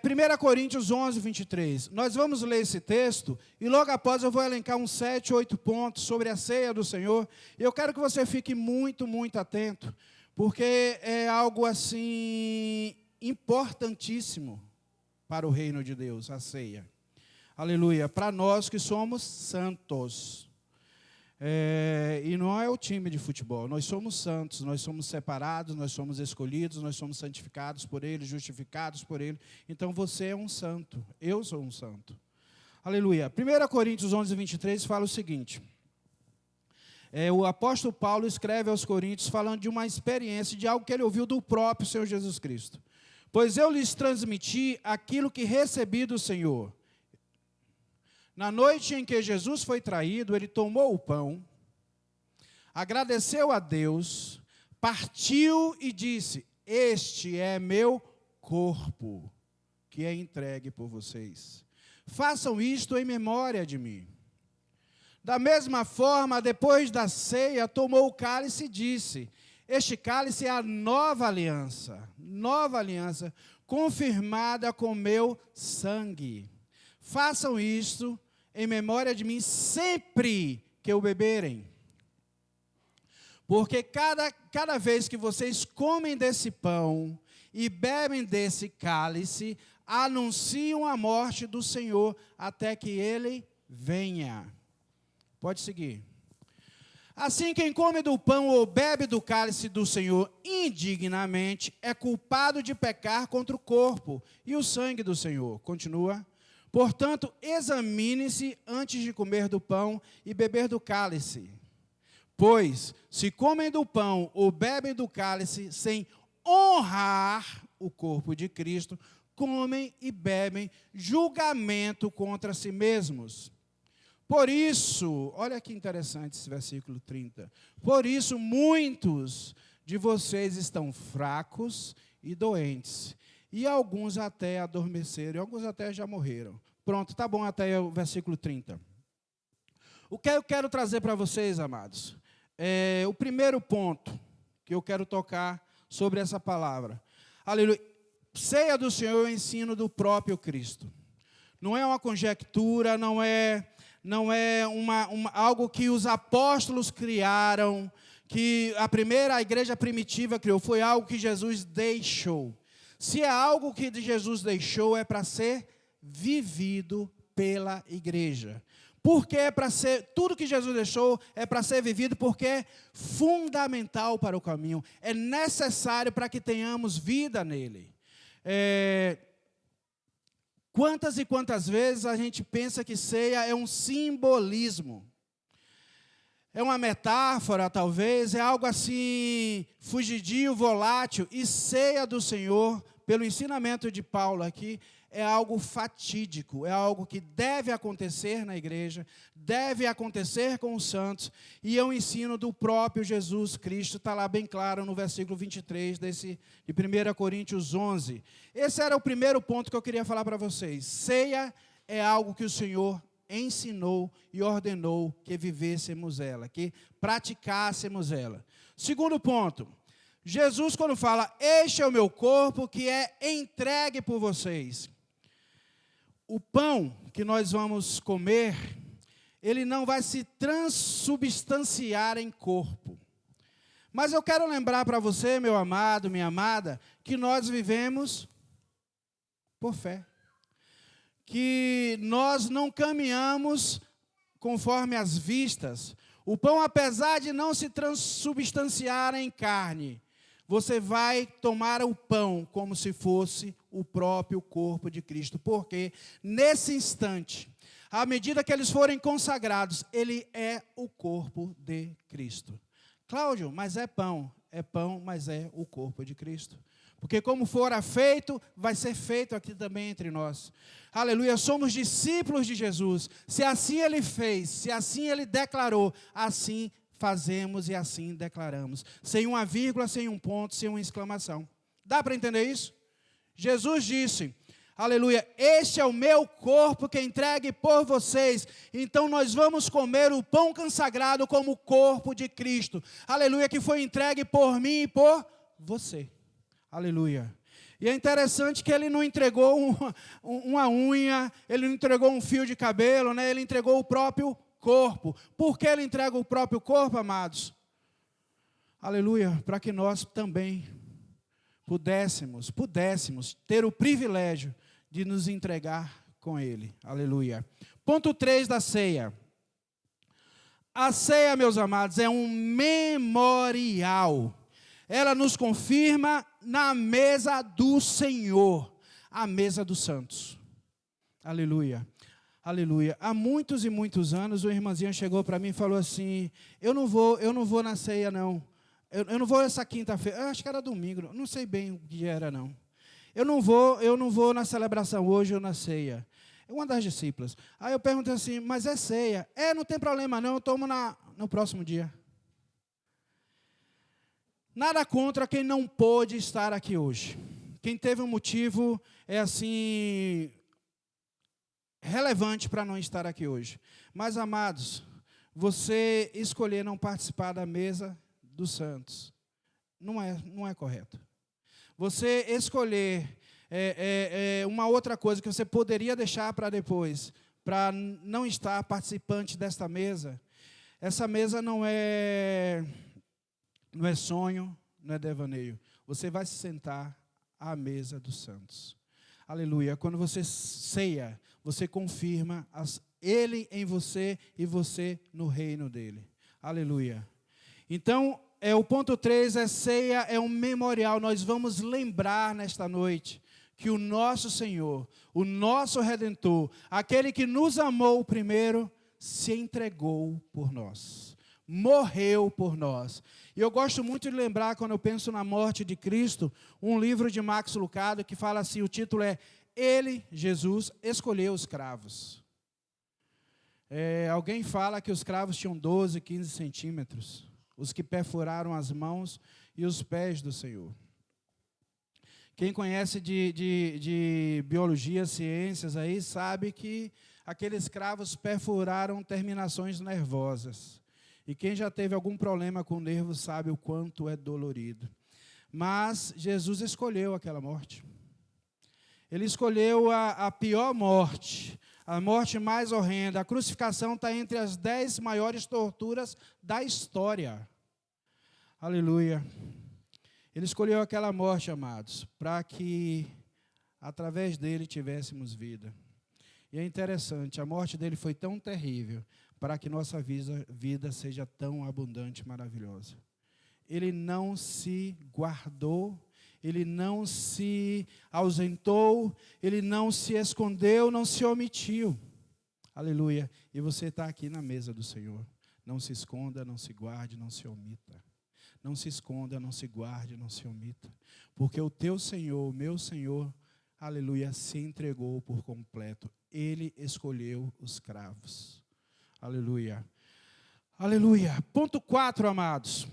1 Coríntios 11, 23. Nós vamos ler esse texto e logo após eu vou elencar uns 7, 8 pontos sobre a ceia do Senhor. E eu quero que você fique muito, muito atento, porque é algo assim importantíssimo para o reino de Deus, a ceia. Aleluia. Para nós que somos santos. E não é o time de futebol, nós somos santos, nós somos separados, nós somos escolhidos, nós somos santificados por Ele, justificados por Ele. Então você é um santo, eu sou um santo. Aleluia. 1 Coríntios 11, 23 fala o seguinte. O apóstolo Paulo escreve aos Coríntios falando de uma experiência, de algo que ele ouviu do próprio Senhor Jesus Cristo. Pois eu lhes transmiti aquilo que recebi do Senhor. Na noite em que Jesus foi traído, ele tomou o pão, agradeceu a Deus, partiu e disse: este é meu corpo, que é entregue por vocês. Façam isto em memória de mim. Da mesma forma, depois da ceia, tomou o cálice e disse: este cálice é a nova aliança, confirmada com meu sangue. Façam isto em memória de mim sempre que o beberem. Porque cada vez que vocês comem desse pão e bebem desse cálice, anunciam a morte do Senhor até que Ele venha. Pode seguir. Assim, quem come do pão ou bebe do cálice do Senhor indignamente é culpado de pecar contra o corpo e o sangue do Senhor. Continua. Portanto, examine-se antes de comer do pão e beber do cálice. Pois, se comem do pão ou bebem do cálice sem honrar o corpo de Cristo, comem e bebem julgamento contra si mesmos. Por isso, olha que interessante esse versículo 30. Por isso, muitos de vocês estão fracos e doentes. E alguns até adormeceram, e alguns até já morreram. Pronto, tá bom até o versículo 30. O que eu quero trazer para vocês, amados, o primeiro ponto que eu quero tocar sobre essa palavra. Aleluia. Ceia do Senhor é o ensino do próprio Cristo. Não é uma conjectura, não é algo que os apóstolos criaram, que a igreja primitiva criou, foi algo que Jesus deixou. Se é algo que Jesus deixou, é para ser vivido pela igreja. Porque é para ser, tudo que Jesus deixou é para ser vivido, porque é fundamental para o caminho. É necessário para que tenhamos vida nele. Quantas e quantas vezes a gente pensa que ceia é um simbolismo. É uma metáfora, talvez, é algo assim, fugidio, volátil. E ceia do Senhor, pelo ensinamento de Paulo aqui, é algo fatídico, é algo que deve acontecer na igreja, deve acontecer com os santos, e é um ensino do próprio Jesus Cristo, está lá bem claro no versículo 23 de 1 Coríntios 11. Esse era o primeiro ponto que eu queria falar para vocês. Ceia é algo que o Senhor ensinou e ordenou que vivêssemos ela, que praticássemos ela. Segundo ponto, Jesus quando fala, este é o meu corpo que é entregue por vocês. O pão que nós vamos comer, ele não vai se transubstanciar em corpo. Mas eu quero lembrar para você, meu amado, minha amada, que nós vivemos por fé. Que nós não caminhamos conforme as vistas. O pão, apesar de não se transubstanciar em carne, você vai tomar o pão como se fosse o próprio corpo de Cristo. Porque nesse instante, à medida que eles forem consagrados, ele é o corpo de Cristo. Cláudio, mas é pão, mas é o corpo de Cristo. Porque como fora feito, vai ser feito aqui também entre nós. Aleluia, somos discípulos de Jesus. Se assim ele fez, se assim ele declarou, assim fazemos e assim declaramos. Sem uma vírgula, sem um ponto, sem uma exclamação. Dá para entender isso? Jesus disse, aleluia, este é o meu corpo que é entregue por vocês. Então nós vamos comer o pão consagrado como o corpo de Cristo. Aleluia, que foi entregue por mim e por você. Aleluia. E é interessante que ele não entregou uma unha, ele não entregou um fio de cabelo, né? Ele entregou o próprio corpo. Por que ele entrega o próprio corpo, amados? Aleluia, para que nós também pudéssemos ter o privilégio de nos entregar com ele. Aleluia. Ponto 3 da ceia. A ceia, meus amados, é um memorial. Ela nos confirma na mesa do Senhor, a mesa dos santos. Aleluia. Aleluia. Há muitos e muitos anos, o irmãzinho chegou para mim e falou assim: eu não vou na ceia, não. Eu não vou essa quinta-feira. Eu acho que era domingo, não sei bem o que era, não. Eu não vou na celebração hoje ou na ceia. É uma das discípulas. Aí eu perguntei assim: mas é ceia? Não tem problema não, eu tomo no próximo dia. Nada contra quem não pôde estar aqui hoje. Quem teve um motivo, relevante para não estar aqui hoje. Mas, amados, você escolher não participar da mesa dos santos não é correto. Você escolher uma outra coisa que você poderia deixar para depois, para não estar participante desta mesa. Essa mesa não é sonho, não é devaneio. Você vai se sentar à mesa dos santos. Aleluia. Quando você ceia, você confirma Ele em você e você no reino dele. Aleluia. Então, o ponto 3 ceia, é um memorial. Nós vamos lembrar nesta noite que o nosso Senhor, o nosso Redentor, aquele que nos amou primeiro, se entregou por nós. Morreu por nós. E eu gosto muito de lembrar, quando eu penso na morte de Cristo, um livro de Max Lucado que fala assim, o título é Ele, Jesus, escolheu os cravos. Alguém fala que os cravos tinham 12, 15 centímetros, os que perfuraram as mãos e os pés do Senhor. Quem conhece de biologia, ciências, aí sabe que aqueles cravos perfuraram terminações nervosas. E quem já teve algum problema com o nervo sabe o quanto é dolorido. Mas Jesus escolheu aquela morte. Ele escolheu a pior morte, a morte mais horrenda. A crucificação está entre as 10 maiores torturas da história. Aleluia. Ele escolheu aquela morte, amados, para que através dele tivéssemos vida. E é interessante, a morte dele foi tão terrível, para que nossa vida seja tão abundante e maravilhosa. Ele não se guardou, ele não se ausentou, ele não se escondeu, não se omitiu. Aleluia. E você está aqui na mesa do Senhor. Não se esconda, não se guarde, não se omita. Não se esconda, não se guarde, não se omita. Porque o teu Senhor, o meu Senhor, aleluia, se entregou por completo. Ele escolheu os cravos. Aleluia. Aleluia. Ponto 4, amados.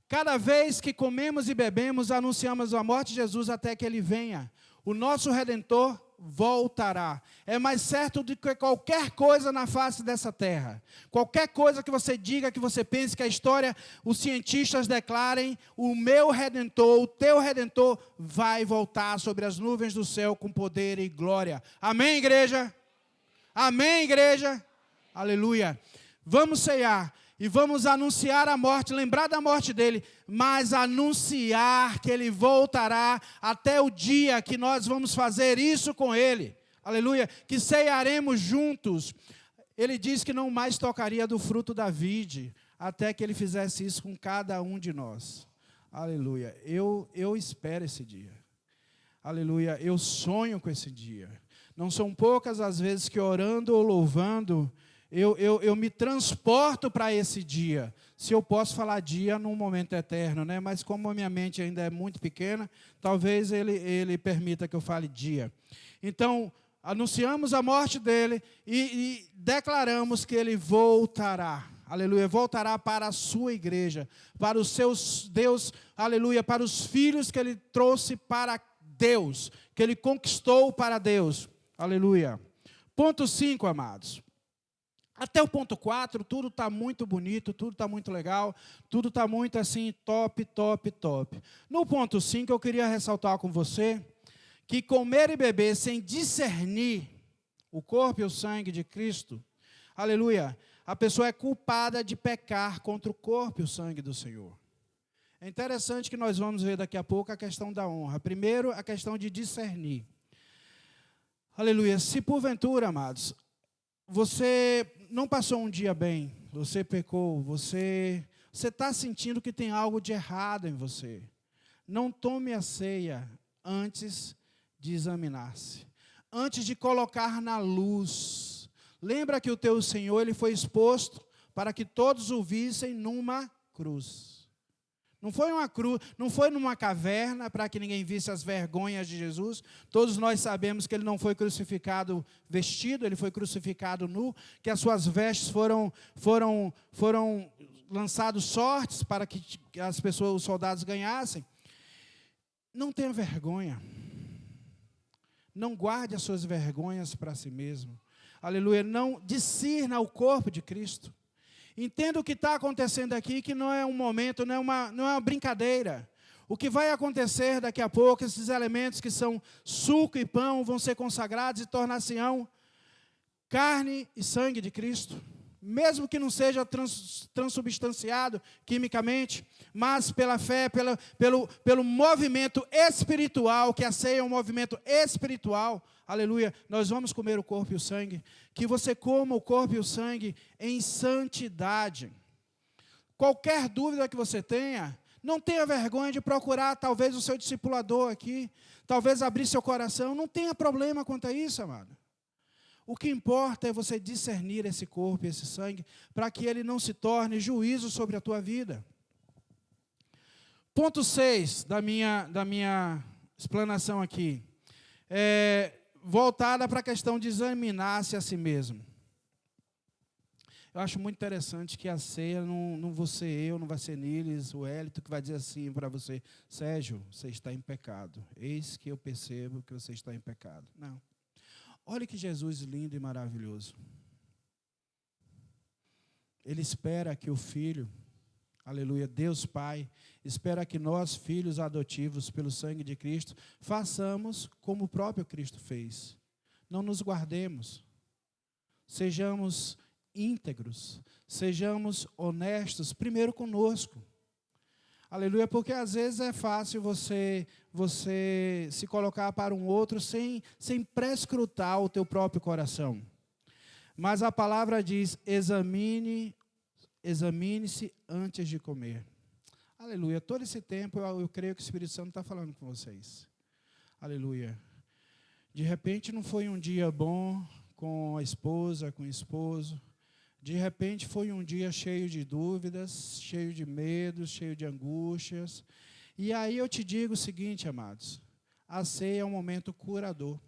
Cada vez que comemos e bebemos, anunciamos a morte de Jesus até que Ele venha. O nosso Redentor voltará. É mais certo do que qualquer coisa na face dessa terra. Qualquer coisa que você diga, que você pense, que a história, os cientistas declarem, o meu Redentor, o teu Redentor, vai voltar sobre as nuvens do céu com poder e glória. Amém, igreja? Amém, igreja? Aleluia. Vamos ceiar e vamos anunciar a morte, lembrar da morte dele, mas anunciar que ele voltará até o dia que nós vamos fazer isso com ele. Aleluia. Que ceiaremos juntos. Ele diz que não mais tocaria do fruto da vide, até que ele fizesse isso com cada um de nós. Aleluia. Eu espero esse dia. Aleluia. Eu sonho com esse dia. Não são poucas as vezes que orando ou louvando, eu me transporto para esse dia. Se eu posso falar dia num momento eterno, né? Mas como a minha mente ainda é muito pequena, talvez ele permita que eu fale dia. Então, anunciamos a morte dele e declaramos que ele voltará. Aleluia, voltará para a sua igreja, para os seus Deus, aleluia, para os filhos que ele trouxe para Deus, que ele conquistou para Deus. Aleluia. Ponto 5, amados. Até o ponto 4, tudo está muito bonito, tudo está muito legal, tudo está muito assim, top, top, top. No ponto 5, eu queria ressaltar com você que comer e beber sem discernir o corpo e o sangue de Cristo, aleluia, a pessoa é culpada de pecar contra o corpo e o sangue do Senhor. É interessante que nós vamos ver daqui a pouco a questão da honra. Primeiro, a questão de discernir. Aleluia. Se porventura, amados, você não passou um dia bem, você pecou, você está sentindo que tem algo de errado em você, não tome a ceia antes de examinar-se, antes de colocar na luz. Lembra que o teu Senhor, ele foi exposto para que todos o vissem numa cruz. Não foi uma cruz, não foi numa caverna para que ninguém visse as vergonhas de Jesus. Todos nós sabemos que ele não foi crucificado vestido, ele foi crucificado nu, que as suas vestes foram lançados sortes para que as pessoas, os soldados ganhassem. Não tenha vergonha. Não guarde as suas vergonhas para si mesmo. Aleluia. Não discirna o corpo de Cristo. Entenda o que está acontecendo aqui, que não é um momento, não é uma brincadeira. O que vai acontecer daqui a pouco, esses elementos que são suco e pão, vão ser consagrados e tornar-se-ão carne e sangue de Cristo. Mesmo que não seja transubstanciado quimicamente, mas pela fé, pelo movimento espiritual, que a ceia é um movimento espiritual, aleluia, nós vamos comer o corpo e o sangue, que você coma o corpo e o sangue em santidade. Qualquer dúvida que você tenha, não tenha vergonha de procurar talvez o seu discipulador aqui, talvez abrir seu coração, não tenha problema quanto a isso, amado. O que importa é você discernir esse corpo e esse sangue, para que ele não se torne juízo sobre a tua vida. Ponto 6 da minha explanação aqui, voltada para a questão de examinar-se a si mesmo. Eu acho muito interessante que a ceia não vou ser eu, não vai ser Niles, o Hélito, que vai dizer assim para você: Sérgio, você está em pecado. Eis que eu percebo que você está em pecado. Não. Olha que Jesus lindo e maravilhoso. Ele espera que o Filho, aleluia, Deus Pai, espera que nós, filhos adotivos pelo sangue de Cristo, façamos como o próprio Cristo fez. Não nos guardemos. Sejamos íntegros, sejamos honestos, primeiro conosco. Aleluia, porque às vezes é fácil você se colocar para um outro sem prescrutar o teu próprio coração. Mas a palavra diz: examine-se antes de comer. Aleluia, todo esse tempo eu creio que o Espírito Santo está falando com vocês. Aleluia. De repente não foi um dia bom com a esposa, com o esposo. De repente foi um dia cheio de dúvidas, cheio de medos, cheio de angústias. E aí eu te digo o seguinte, amados: a ceia é um momento curador.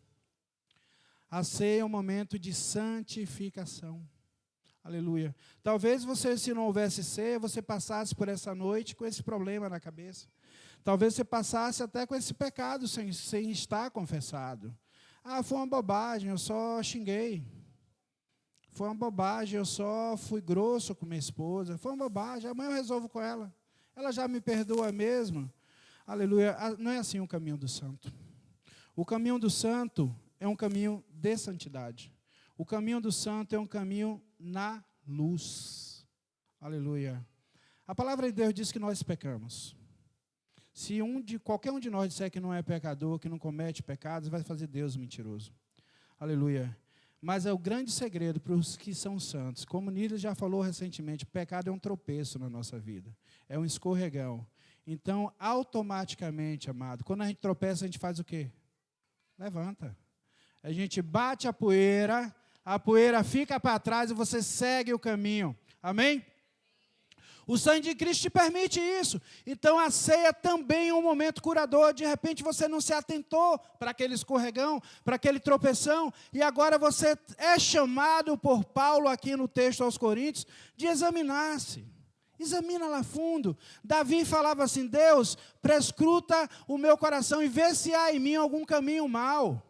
A ceia é um momento de santificação. Aleluia. Talvez você, se não houvesse ceia, você passasse por essa noite com esse problema na cabeça. Talvez você passasse até com esse pecado sem estar confessado. Ah, foi uma bobagem, eu só xinguei. Foi uma bobagem, eu só fui grosso com minha esposa. Foi uma bobagem, amanhã eu resolvo com ela. Ela já me perdoa mesmo. Aleluia. Não é assim o caminho do santo. O caminho do santo é um caminho de santidade. O caminho do santo é um caminho na luz. Aleluia. A palavra de Deus diz que nós pecamos. Se qualquer um de nós disser que não é pecador, que não comete pecados, vai fazer Deus mentiroso. Aleluia. Mas é o grande segredo para os que são santos. Como Nílio já falou recentemente, pecado é um tropeço na nossa vida. É um escorregão. Então, automaticamente, amado, quando a gente tropeça, a gente faz o quê? Levanta. A gente bate a poeira fica para trás e você segue o caminho. Amém? O sangue de Cristo te permite isso. Então a ceia também é um momento curador. De repente você não se atentou para aquele escorregão, para aquele tropeção, e agora você é chamado por Paulo aqui no texto aos Coríntios de examinar-se. Examina lá fundo. Davi falava assim: Deus, prescruta o meu coração e vê se há em mim algum caminho mau.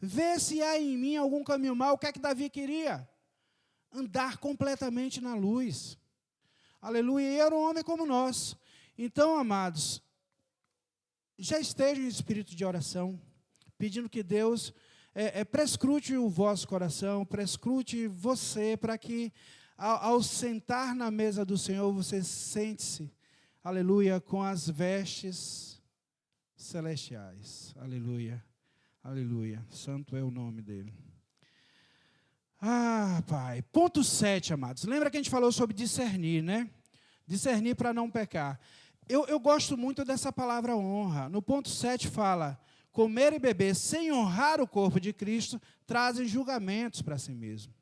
Vê se há em mim algum caminho mau. O que é que Davi queria? Andar completamente na luz. Aleluia, e era um homem como nós. Então, amados, já estejam em espírito de oração, pedindo que Deus prescrute o vosso coração, prescrute você, para que, ao sentar na mesa do Senhor, você sente-se, aleluia, com as vestes celestiais. Aleluia, aleluia. Santo é o nome dele. Ah, Pai. Ponto 7, amados. Lembra que a gente falou sobre discernir, né? Discernir para não pecar. Eu gosto muito dessa palavra honra. No ponto 7 fala: comer e beber sem honrar o corpo de Cristo trazem julgamentos para si mesmo.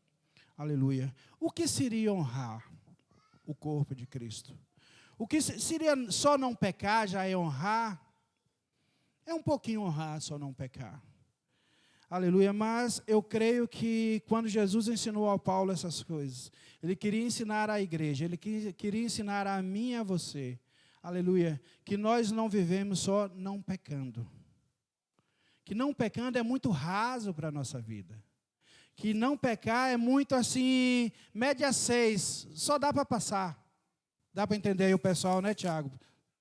Aleluia. O que seria honrar o corpo de Cristo? O que seria só não pecar, já é honrar? É um pouquinho honrar, só não pecar. Aleluia, mas eu creio que quando Jesus ensinou ao Paulo essas coisas, ele queria ensinar à igreja, ele queria ensinar a mim e a você, aleluia, que nós não vivemos só não pecando. Que não pecando é muito raso para a nossa vida. Que não pecar é muito assim, média 6, só dá para passar. Dá para entender aí o pessoal, né, Tiago?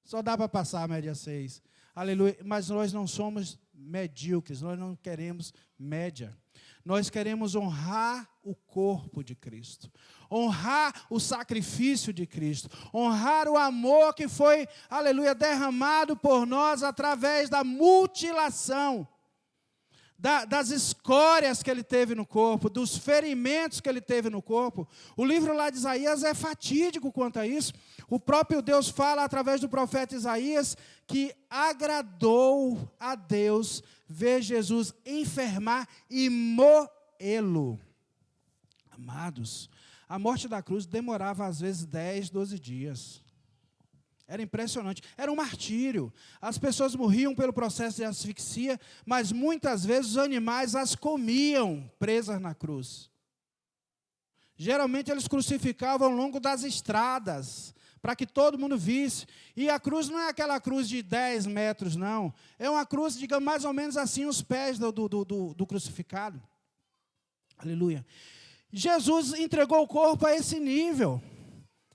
Só dá para passar a média 6. Aleluia, mas nós não somos medíocres, nós não queremos média. Nós queremos honrar o corpo de Cristo, honrar o sacrifício de Cristo, honrar o amor que foi, aleluia, derramado por nós através da mutilação, das escórias que ele teve no corpo, dos ferimentos que ele teve no corpo. O livro lá de Isaías é fatídico quanto a isso. O próprio Deus fala através do profeta Isaías que agradou a Deus ver Jesus enfermar e morrê-lo. Amados, a morte da cruz demorava às vezes 10, 12 dias. Era impressionante, era um martírio. As pessoas morriam pelo processo de asfixia, mas muitas vezes os animais as comiam presas na cruz. Geralmente eles crucificavam ao longo das estradas, para que todo mundo visse. E a cruz não é aquela cruz de 10 metros, não. É uma cruz, digamos, mais ou menos assim, os pés do crucificado. Aleluia. Jesus entregou o corpo a esse nível.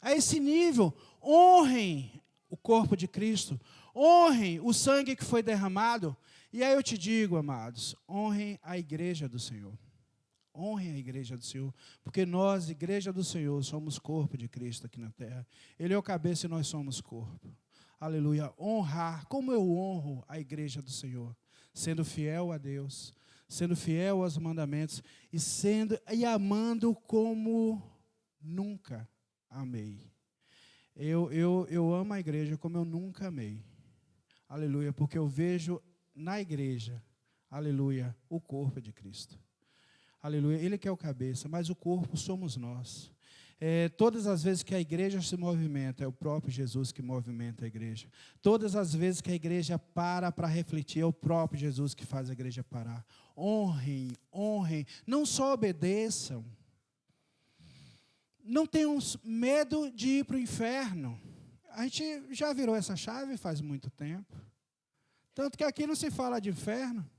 A esse nível. Honrem o corpo de Cristo. Honrem o sangue que foi derramado. E aí eu te digo, amados, honrem a igreja do Senhor. Honrem a igreja do Senhor, porque nós, igreja do Senhor, somos corpo de Cristo aqui na terra. Ele é o cabeça e nós somos corpo. Aleluia. Honrar, como eu honro a igreja do Senhor, sendo fiel a Deus, sendo fiel aos mandamentos e amando como nunca amei. Eu amo a igreja como eu nunca amei. Aleluia, porque eu vejo na igreja, aleluia, o corpo de Cristo. Aleluia, Ele que é o cabeça, mas o corpo somos nós. Todas as vezes que a igreja se movimenta, é o próprio Jesus que movimenta a igreja. Todas as vezes que a igreja para refletir, é o próprio Jesus que faz a igreja parar. Honrem, honrem, não só obedeçam. Não tenham medo de ir para o inferno. A gente já virou essa chave faz muito tempo. Tanto que aqui não se fala de inferno.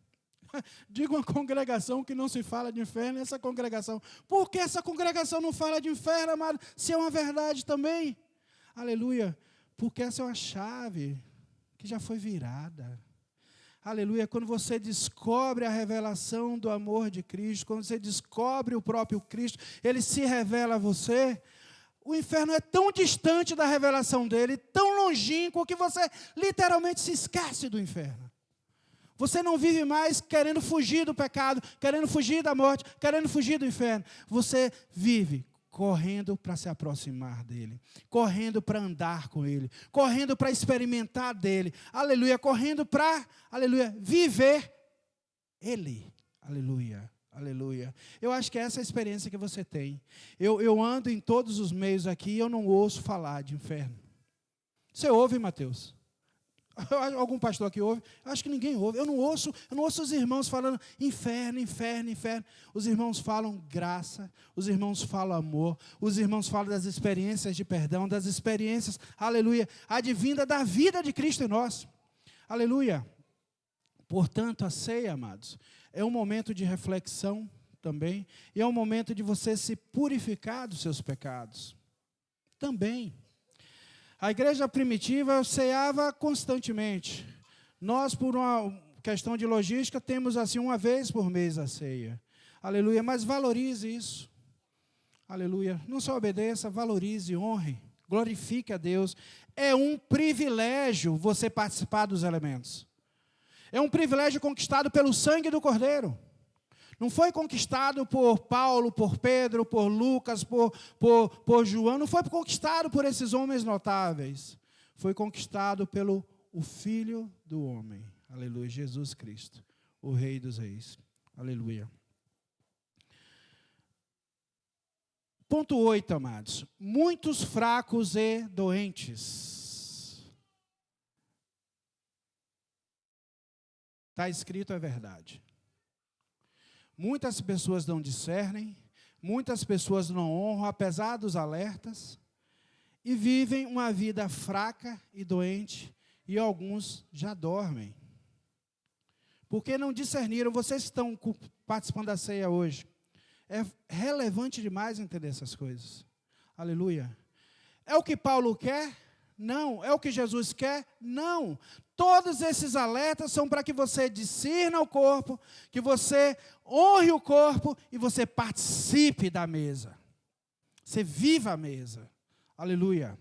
Diga uma congregação que não se fala de inferno, essa congregação. Por que essa congregação não fala de inferno, amado? Se é uma verdade também. Aleluia. Porque essa é uma chave que já foi virada. Aleluia. Quando você descobre a revelação do amor de Cristo, quando você descobre o próprio Cristo, Ele se revela a você. O inferno é tão distante da revelação dele, tão longínquo, que você literalmente se esquece do inferno. Você não vive mais querendo fugir do pecado, querendo fugir da morte, querendo fugir do inferno. Você vive correndo para se aproximar dele, correndo para andar com ele, correndo para experimentar dele. Aleluia, correndo para, aleluia, viver ele. Aleluia, aleluia. Eu acho que essa é a experiência que você tem. Eu ando em todos os meios aqui e eu não ouço falar de inferno. Você ouve, Mateus? Algum pastor aqui ouve? Acho que ninguém ouve. Eu não ouço os irmãos falando inferno, inferno, inferno. Os irmãos falam graça, os irmãos falam amor, os irmãos falam das experiências de perdão, das experiências, aleluia, advinda da vida de Cristo em nós. Aleluia. Portanto, a ceia, amados, é um momento de reflexão também, e é um momento de você se purificar dos seus pecados. Também. A igreja primitiva ceava constantemente. Nós, por uma questão de logística, temos assim uma vez por mês a ceia. Aleluia, mas valorize isso. Aleluia, não só obedeça, valorize, honre, glorifique a Deus. É um privilégio você participar dos elementos. É um privilégio conquistado pelo sangue do Cordeiro. Não foi conquistado por Paulo, por Pedro, por Lucas, por João. Não foi conquistado por esses homens notáveis. Foi conquistado pelo o Filho do homem. Aleluia, Jesus Cristo, o Rei dos Reis. Aleluia. Ponto 8, amados. Muitos fracos e doentes. Está escrito, é verdade. Muitas pessoas não discernem, muitas pessoas não honram, apesar dos alertas, e vivem uma vida fraca e doente, e alguns já dormem. Porque não discerniram. Vocês estão participando da ceia hoje. É relevante demais entender essas coisas. Aleluia. É o que Paulo quer? Não. É o que Jesus quer? Não. Todos esses alertas são para que você discirna o corpo, que você honre o corpo e você participe da mesa. Você viva a mesa. Aleluia.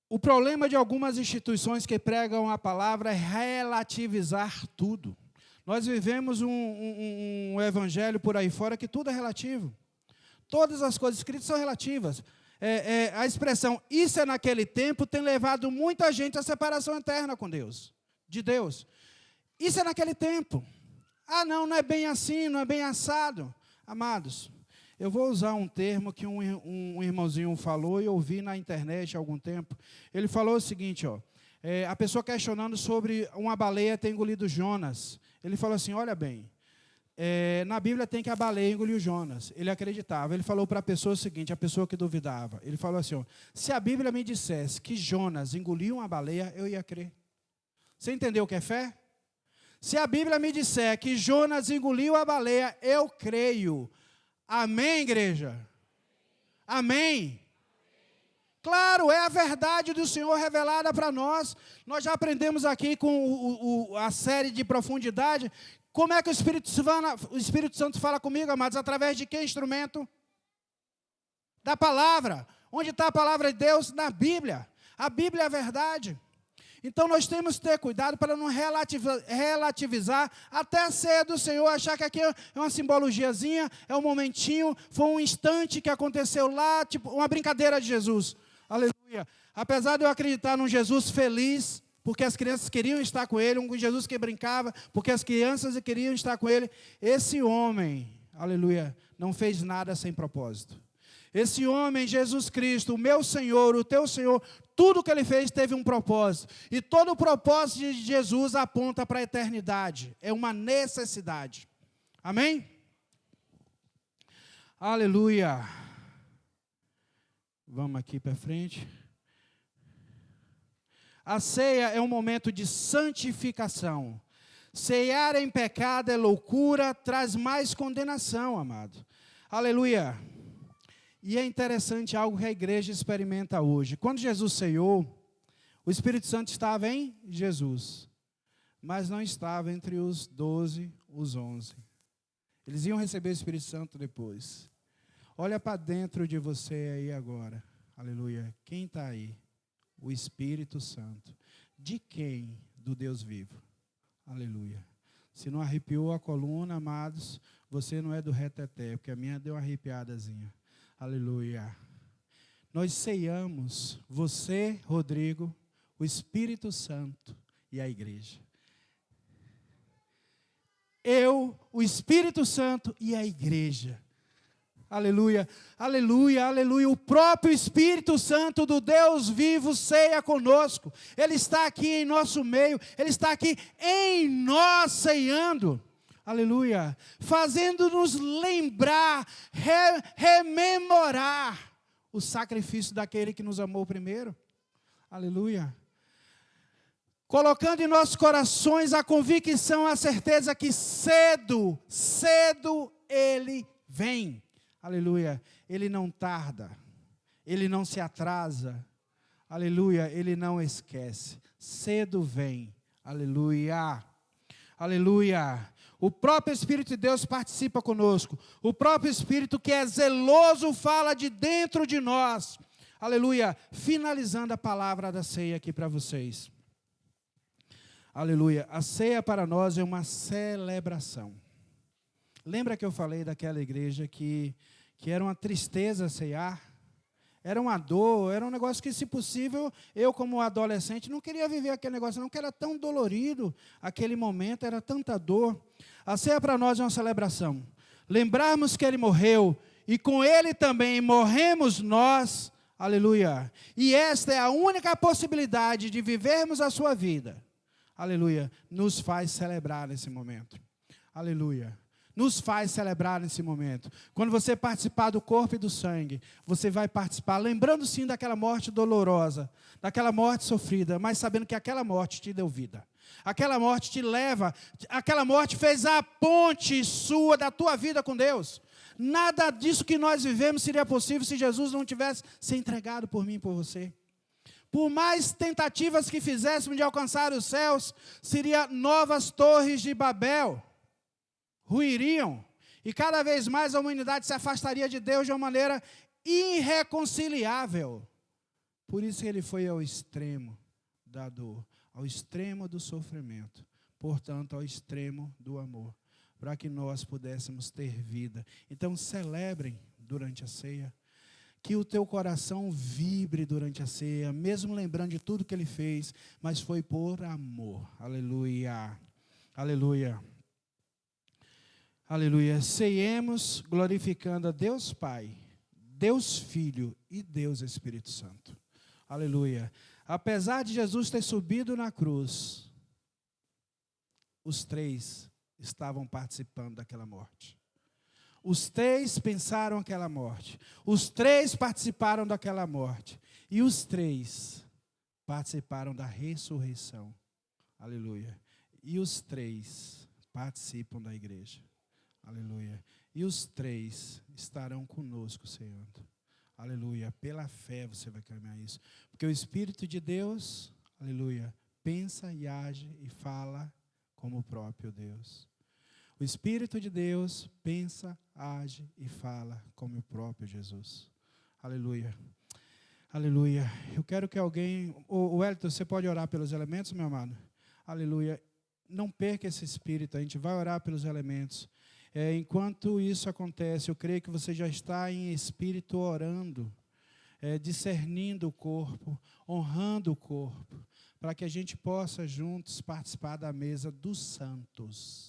O problema de algumas instituições que pregam a palavra é relativizar tudo. Nós vivemos um evangelho por aí fora que tudo é relativo. Todas as coisas escritas são relativas. A expressão, isso é naquele tempo, tem levado muita gente à separação eterna com Deus, de Deus. Isso é naquele tempo. Ah, não é bem assim, não é bem assado. Amados, eu vou usar um termo que um irmãozinho falou e eu ouvi na internet há algum tempo. Ele falou o seguinte, a pessoa questionando sobre uma baleia ter engolido Jonas. Ele falou assim, olha bem, na Bíblia tem que a baleia engoliu Jonas. Ele acreditava. Ele falou para a pessoa o seguinte, a pessoa que duvidava. Ele falou assim, se a Bíblia me dissesse que Jonas engoliu uma baleia, eu ia crer. Você entendeu o que é fé? Se a Bíblia me disser que Jonas engoliu a baleia, eu creio. Amém, igreja? Amém? Claro, é a verdade do Senhor revelada para nós. Nós já aprendemos aqui com a série de profundidade. Como é que o Espírito Santo fala comigo, amados? Através de que instrumento? Da palavra. Onde está a palavra de Deus? Na Bíblia. A Bíblia é a verdade. Então, nós temos que ter cuidado para não relativizar até a ceia do Senhor, achar que aqui é uma simbologiazinha, é um momentinho, foi um instante que aconteceu lá, tipo uma brincadeira de Jesus. Aleluia. Apesar de eu acreditar num Jesus feliz, porque as crianças queriam estar com ele, um Jesus que brincava, porque as crianças queriam estar com ele, esse homem, aleluia, não fez nada sem propósito. Esse homem, Jesus Cristo, o meu Senhor, o teu Senhor, tudo que ele fez teve um propósito. E todo o propósito de Jesus aponta para a eternidade. É uma necessidade. Amém? Aleluia. Vamos aqui para frente. A ceia é um momento de santificação. Cear em pecado é loucura, traz mais condenação, amado. Aleluia. E é interessante algo que a igreja experimenta hoje. Quando Jesus ceiou, o Espírito Santo estava em Jesus, mas não estava entre os 12, os 11. Eles iam receber o Espírito Santo depois. Olha para dentro de você aí agora. Aleluia. Quem está aí? O Espírito Santo. De quem? Do Deus vivo. Aleluia. Se não arrepiou a coluna, amados, você não é do reteté, porque a minha deu uma arrepiadazinha. Aleluia. Nós ceiamos, você, Rodrigo, o Espírito Santo e a igreja. Eu, o Espírito Santo e a igreja. Aleluia, aleluia, aleluia. O próprio Espírito Santo do Deus vivo ceia conosco. Ele está aqui em nosso meio, Ele está aqui em nós ceando. Aleluia, fazendo-nos lembrar, rememorar o sacrifício daquele que nos amou primeiro. Aleluia. Colocando em nossos corações a convicção, a certeza que cedo Ele vem. Aleluia, Ele não tarda, Ele não se atrasa. Aleluia, Ele não esquece. cedo vem. Aleluia. Aleluia. O próprio Espírito de Deus participa conosco. O próprio Espírito que é zeloso fala de dentro de nós. Aleluia. Finalizando a palavra da ceia aqui para vocês. Aleluia. A ceia para nós é uma celebração. Lembra que eu falei daquela igreja que era uma tristeza ceiar? Era uma dor, era um negócio que, se possível, eu como adolescente não queria viver aquele negócio, não, que era tão dolorido, aquele momento, era tanta dor. A ceia para nós é uma celebração. Lembrarmos que Ele morreu e com Ele também morremos nós, aleluia. E esta é a única possibilidade de vivermos a sua vida, aleluia, nos faz celebrar nesse momento, aleluia. Nos faz celebrar nesse momento. Quando você participar do corpo e do sangue, você vai participar, lembrando sim daquela morte dolorosa, daquela morte sofrida, mas sabendo que aquela morte te deu vida. Aquela morte te leva, aquela morte fez a ponte sua da tua vida com Deus. Nada disso que nós vivemos seria possível se Jesus não tivesse se entregado por mim e por você. Por mais tentativas que fizéssemos de alcançar os céus, seriam novas torres de Babel. Ruiriam, e cada vez mais a humanidade se afastaria de Deus de uma maneira irreconciliável. Por isso Ele foi ao extremo da dor, ao extremo do sofrimento, portanto, ao extremo do amor, para que nós pudéssemos ter vida. Então, celebrem durante a ceia, que o teu coração vibre durante a ceia, mesmo lembrando de tudo que Ele fez, mas foi por amor. Aleluia, aleluia. Aleluia. Ceiemos glorificando a Deus Pai, Deus Filho e Deus Espírito Santo. Aleluia. Apesar de Jesus ter subido na cruz, os três estavam participando daquela morte. Os três pensaram aquela morte. Os três participaram daquela morte. E os três participaram da ressurreição. Aleluia. E os três participam da igreja. Aleluia. E os três estarão conosco, Senhor. Aleluia. Pela fé você vai caminhar isso. Porque o Espírito de Deus, aleluia, pensa e age e fala como o próprio Deus. O Espírito de Deus pensa, age e fala como o próprio Jesus. Aleluia. Aleluia. Eu quero que alguém... O Wellington, você pode orar pelos elementos, meu amado? Aleluia. Não perca esse Espírito, a gente vai orar pelos elementos. Enquanto isso acontece, eu creio que você já está em espírito orando, discernindo o corpo, honrando o corpo, para que a gente possa juntos participar da mesa dos santos.